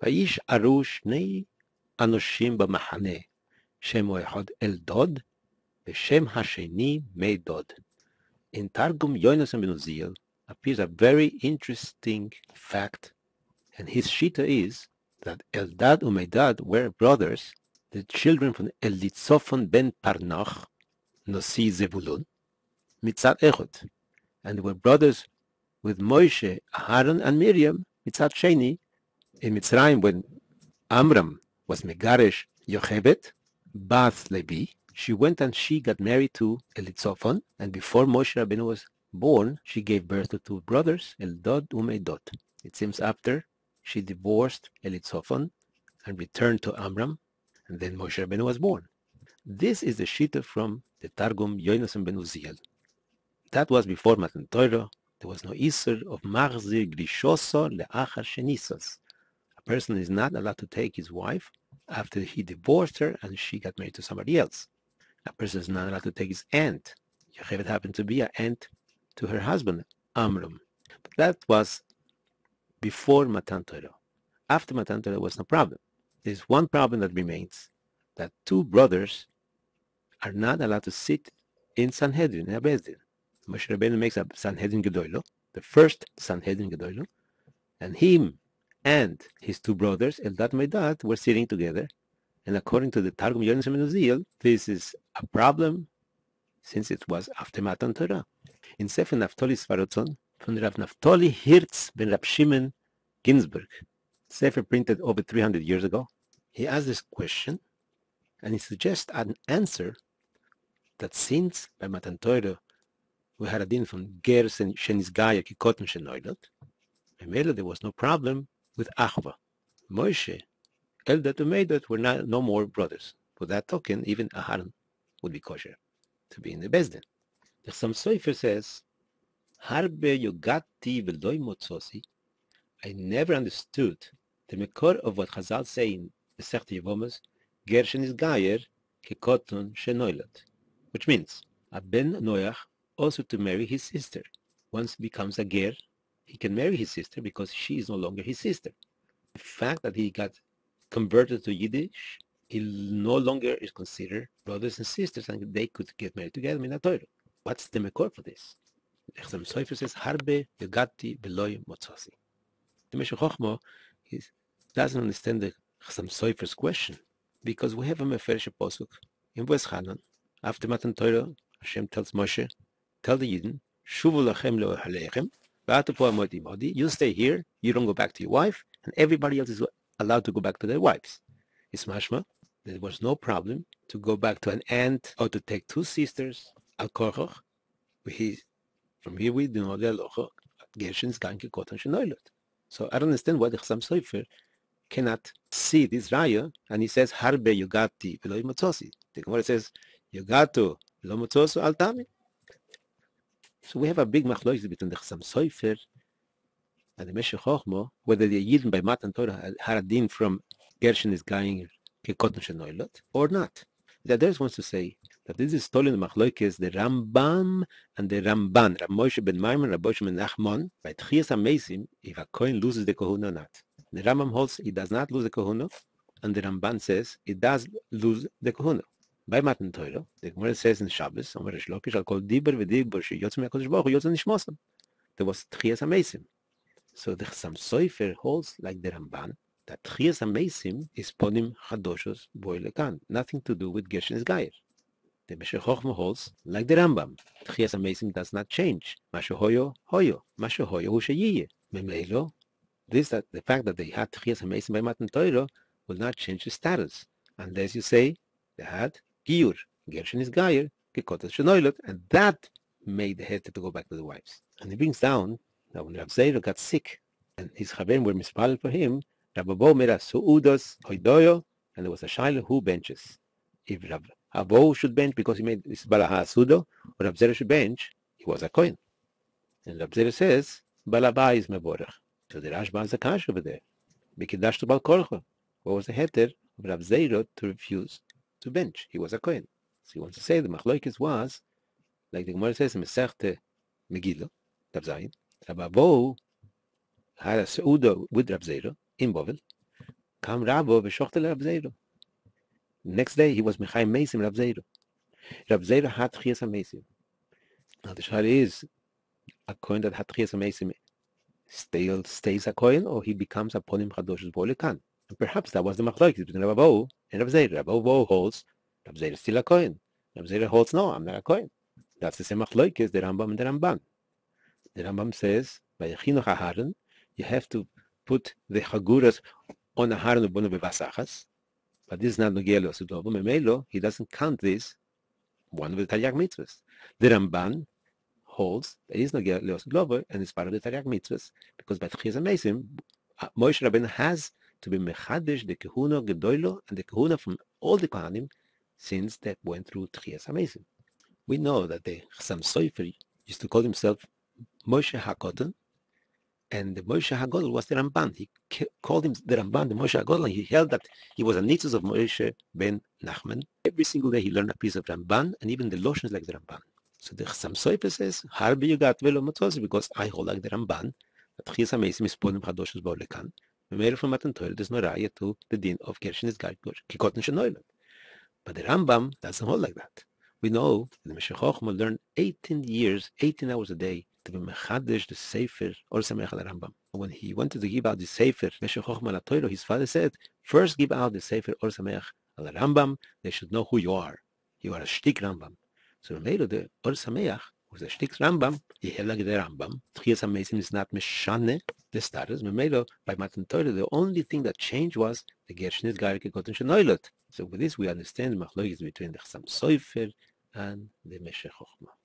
וישארו שני אנשים במחנה, שם אחד אלדד, ושם השני מדד. In תרגום יונתן בן עוזיאל appears a very interesting fact, and his shita is that Eldad and Medad were brothers, the children from Eליצור ben Pernach, Nosi Zebulun, mitzad Echot, and they were brothers with Moshe, Aaron, and Miriam, mitzad Sheni, in Mitzrayim when Amram was Megaresh Yochebed, Bath Lebi, she went and she got married to Eליצור, and before Moshe Rabbeinu was born, she gave birth to two brothers, Eldad and Medad. It seems after she divorced Eליצור and returned to Amram, and then Moshe Rabbeinu was born. This is the shita from the Targum Yonatan ben Uziel. That was before Matan Torah. There was no Isser of Machzir Grishoso le'achar shenisas. A person is not allowed to take his wife after he divorced her and she got married to somebody else. A person is not allowed to take his aunt. Yecheved happened to be an aunt to her husband, Amram. But that was before Matan Torah. After Matan Torah was no problem. There's one problem that remains, that two brothers are not allowed to sit in Sanhedrin, in a Bezdin. Moshe Rabbeinu makes a Sanhedrin Gedoylo, the first Sanhedrin Gedoylo, and him and his two brothers, Eldad and Medad, were sitting together. And according to the Targum Yonatan ben Uziel, this is a problem since it was after Matan Torah. In Sefer Naftalli's Rtzon, from Rav Naftalli Hirtz ben Rab Shimon Ginsburg, Sefer printed over 300 years ago, he asked this question, and he suggests an answer that since by Matan Torah we had a din from ger שנתגייר כקטן שנולד, and there was no problem with achva. Moshe, Eldad and Medad were no more brothers. For that token, even Aharon would be kosher to be in the Bezdin. The Sofer says, Harbe yogati v'loi motzosi. I never understood the mekor of what Chazal say in Masechta Yevamos, ger שנתגייר כקטן שנולד, which means a ben noach also to marry his sister. Once he becomes a ger, he can marry his sister because she is no longer his sister. The fact that he got converted to Yiddish, he no longer is considered brothers and sisters, and they could get married together in the Torah. What's the mekor for this? The Sofer says, Harbe yogati v'loi motzosi. The Meshech Chochma doesn't understand the Sofer's question, because we have a Meferish Posuk in Hanan. After Matan Torah, Hashem tells Moshe, tell the Yidden, shuvu lahem laahliכם, v'atu po amoti modi. You stay here, you don't go back to your wife, and everybody else is allowed to go back to their wives. It's mashma. There was no problem to go back to an aunt or to take two sisters. Al korchoch. From here we do know the halacha. Gershon is going to katan shenoilot. So I don't understand why the Sofer cannot see this raya, and he says harbe yogati v'lo motzosi. The Gemara says yogato v'lo motzosu al tami. So we have a big machlokes between the Sofer and the Meshech Chochma, whether the Yidden by Matan Torah had a din from Gershon is going kekotn shenoilot or not. The others wants to say that this is stolen the machlokes the Rambam and the Ramban, Rav Moshe ben Maimon, Rav Moshe ben Nachman, by tchiyas hameisim, if a kohen loses the kohuna or not. The Rambam holds he does not lose the kohuna, and the Ramban says it does lose the kohuna. By Matan Torah, the Gemara says in Shabbos, Omer Lakish, I'll call dibur v'dibur sheyotz me'akadosh baruch hu yotz nishmosam. There was tchiyas hameisim. So the Sofer holds like the Ramban that tchiyas hameisim is ponim chadoshos boy lekan, nothing to do with Gershon is Gayer. The Meshech Chochma holds like the Rambam. Tchias HaMeisim does not change. Mashu hoyo, hoyo. Mashu hoyo hu sheyiyeh. Memelo, the fact that they had Tchias HaMeisim by Matan Torah will not change the status. Unless you say they had Giyur. Gershon is Gayer, Kekotas Shenoilot, and that made the head to go back to the wives. And he brings down that when Rav Zera got sick and his Chavim were mispalel for him, Rabbo made a su'udos hoidoyo, and there was a shaila who benches. If Abu should bench because he made this Balaha Sudo, or Rav Zera should bench, he was a Kohen. And Rav Zera says, Balaba is Meborach. So the Rashba is a Kash over there. Bikidash to Bal Korcha. What was the heter of Rav Zera to refuse to bench? He was a Kohen. So he wants to say the Machlokes was, like the Gemara says in Masechta Megillah, Rav Zayin, Rabbi Abu had a Seuda with Rav Zera in Bovel, Kam Rabo v'shochte Rab Zera. Next day he was Mechai Mesim Rab Zera. Rab Zera had Tchias HaMesim. Now the shayla is, a coin that had Tchias HaMesim still stays a coin, or he becomes a Ponim Chadosh Bo'lekan. And perhaps that was the machlokes between Abahu and Rab Zera. Abahu holds Rab Zera is still a coin. Rab Zera holds, no, I'm not a coin. That's the same machlokes, the Rambam and the Ramban. The Rambam says, by Chinuch HaHaran, you have to put the Chaguras on a Haran Ubono Bevasachas, but this is not Nogel or Sudobo. Memelo, he doesn't count this one of the Taryag mitzvahs. The Ramban holds there is Nogel or Sudobo, and it's part of the Taryag mitzvahs, because by Tchias HaMesim, Moshe Rabbeinu has to be Mechadesh, the Kehuna Gedoylo, and the Kehuna from all the Kohanim, since that went through Tchias HaMesim. We know that the Chassam Sofer used to call himself Moshe HaKotan, and the Moshe HaGodol was the Ramban. He called him the Ramban, the Moshe HaGodol, and he held that he was a nitzuz of Moshe ben Nachman. Every single day he learned a piece of Ramban, and even the lotions like the Ramban. So the Chassam Sofer says, Harbi Yugat Velo Matzosi, because I hold like the Ramban, that Tchias HaMesim is Ponim Chadoshos Bo'lekan. Memele from Matan Torah, there's no raya to the din of Kershin is Kekotn Shenoilad. But the Rambam doesn't hold like that. We know that the Meshech learned 18 years, 18 hours a day, to be Mechadesh, the Sefer, or Sameach al Rambam. When he wanted to give out the Sefer, Meshech la Torah, his father said, first give out the Sefer, or Sameach al Rambam, they should know who you are. You are a Shtik Rambam. So the Or Sameach was a Shtik Rambam, he held like the Rambam. Tchias HaMesim is not Meshane, the status. By Matan Torah, the only thing that changed was the Gershin Nitgiyer Kekotn Shenoilad. So with this, we understand the machlokes between the Chassam Sofer and the Meshech Chochmah.